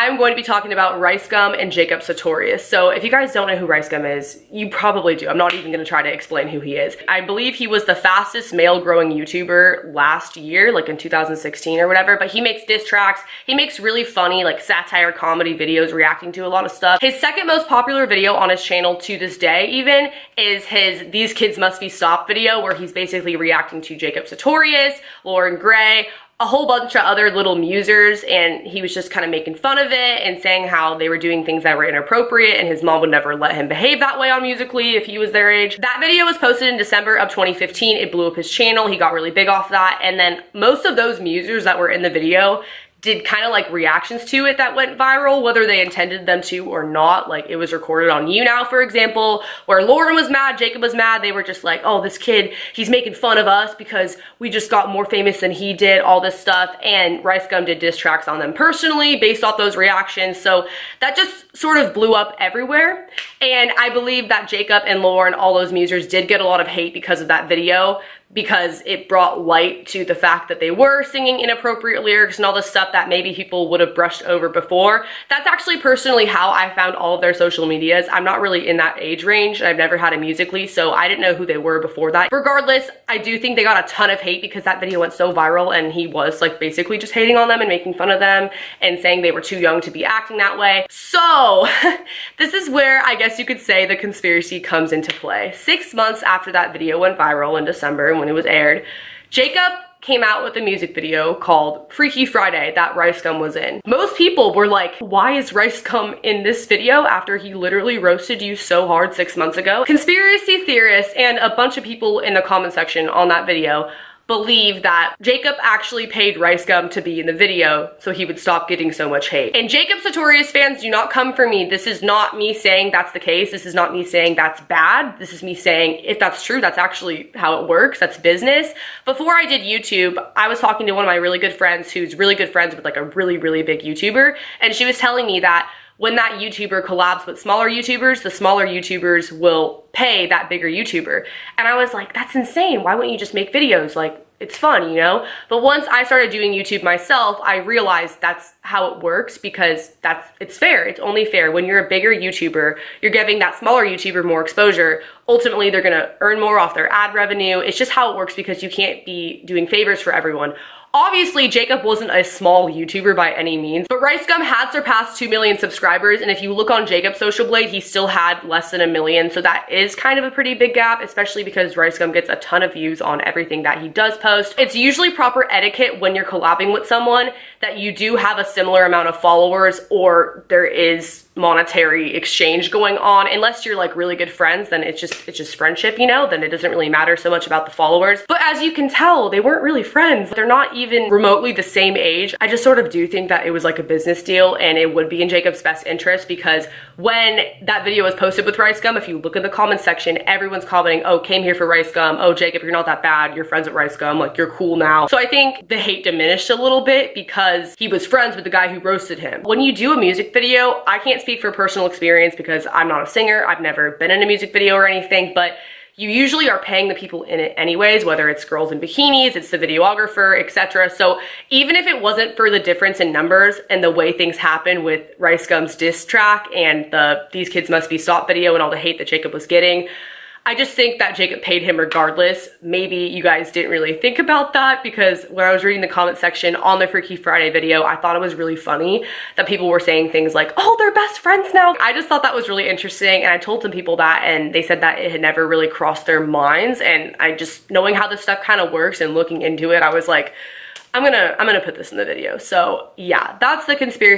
I'm going to be talking about RiceGum and Jacob Sartorius. So if you guys don't know who RiceGum is, you probably do. I'm not even going to try to explain who he is. I believe he was the fastest male growing YouTuber last year, like in 2016 or whatever, but he makes diss tracks. He makes really funny, like satire comedy videos reacting to a lot of stuff. His second most popular video on his channel to this day even is his These Kids Must Be Stopped video, where he's basically reacting to Jacob Sartorius, Lauren Gray, a whole bunch of other little musers, and he was just kind of making fun of it and saying how they were doing things that were inappropriate and his mom would never let him behave that way on Musical.ly if he was their age. That video was posted in December of 2015. It blew up his channel. He got really big off that, and then most of those musers that were in the video did kind of like reactions to it that went viral, whether they intended them to or not. Like, it was recorded on YouNow, for example, where Lauren was mad, Jacob was mad. They were just like, oh, this kid, he's making fun of us because we just got more famous than he did, all this stuff. And RiceGum did diss tracks on them personally based off those reactions. So that just sort of blew up everywhere. And I believe that Jacob and Lauren, all those musers, did get a lot of hate because of that video, because it brought light to the fact that they were singing inappropriate lyrics and all this stuff that maybe people would have brushed over before. That's actually personally how I found all of their social medias. I'm not really in that age range, and I've never had a Musical.ly, so I didn't know who they were before that. Regardless, I do think they got a ton of hate because that video went so viral, and he was like basically just hating on them and making fun of them and saying they were too young to be acting that way. So this is where I guess you could say the conspiracy comes into play. 6 months after that video went viral in December, when it was aired, Jacob came out with a music video called Freaky Friday that RiceGum was in. Most people were like, why is RiceGum in this video after he literally roasted you so hard 6 months ago? Conspiracy theorists and a bunch of people in the comment section on that video believe that Jacob actually paid RiceGum to be in the video so he would stop getting so much hate. And Jacob Sartorius fans, do not come for me. This is not me saying that's the case. This is not me saying that's bad. This is me saying if that's true, that's actually how it works. That's business. Before I did YouTube, I was talking to one of my really good friends who's really good friends with like a really, really big YouTuber, and she was telling me that when that YouTuber collabs with smaller YouTubers, the smaller YouTubers will pay that bigger YouTuber. And I was like, that's insane. Why wouldn't you just make videos? Like, it's fun, you know? But once I started doing YouTube myself, I realized that's how it works, because it's fair. It's only fair. When you're a bigger YouTuber, you're giving that smaller YouTuber more exposure. Ultimately, they're gonna earn more off their ad revenue. It's just how it works, because you can't be doing favors for everyone. Obviously, Jacob wasn't a small YouTuber by any means, but RiceGum had surpassed 2 million subscribers, and if you look on Jacob's social blade, he still had less than 1 million, so that is kind of a pretty big gap, especially because RiceGum gets a ton of views on everything that he does post. It's usually proper etiquette when you're collabing with someone that you do have a similar amount of followers, or there is monetary exchange going on. Unless you're like really good friends, then it's just friendship, you know? Then it doesn't really matter so much about the followers. But as you can tell, they weren't really friends. They're not even remotely the same age. I just sort of do think that it was like a business deal, and it would be in Jacob's best interest, because when that video was posted with RiceGum, if you look in the comment section, everyone's commenting, oh, came here for RiceGum, oh, Jacob, you're not that bad, you're friends with RiceGum, like, you're cool now. So I think the hate diminished a little bit because he was friends with the guy who roasted him. When you do a music video, I can't speak for personal experience because I'm not a singer, I've never been in a music video or anything, but you usually are paying the people in it anyways, whether it's girls in bikinis, it's the videographer, etc. So even if it wasn't for the difference in numbers and the way things happen with RiceGum's diss track and the These Kids Must Be Stopped video and all the hate that Jacob was getting, I just think that Jacob paid him regardless. Maybe you guys didn't really think about that, because when I was reading the comment section on the Freaky Friday video, I thought it was really funny that people were saying things like, oh, they're best friends now. I just thought that was really interesting, and I told some people that, and they said that it had never really crossed their minds. And I just, knowing how this stuff kind of works and looking into it, I was like, I'm gonna put this in the video. So yeah, that's the conspiracy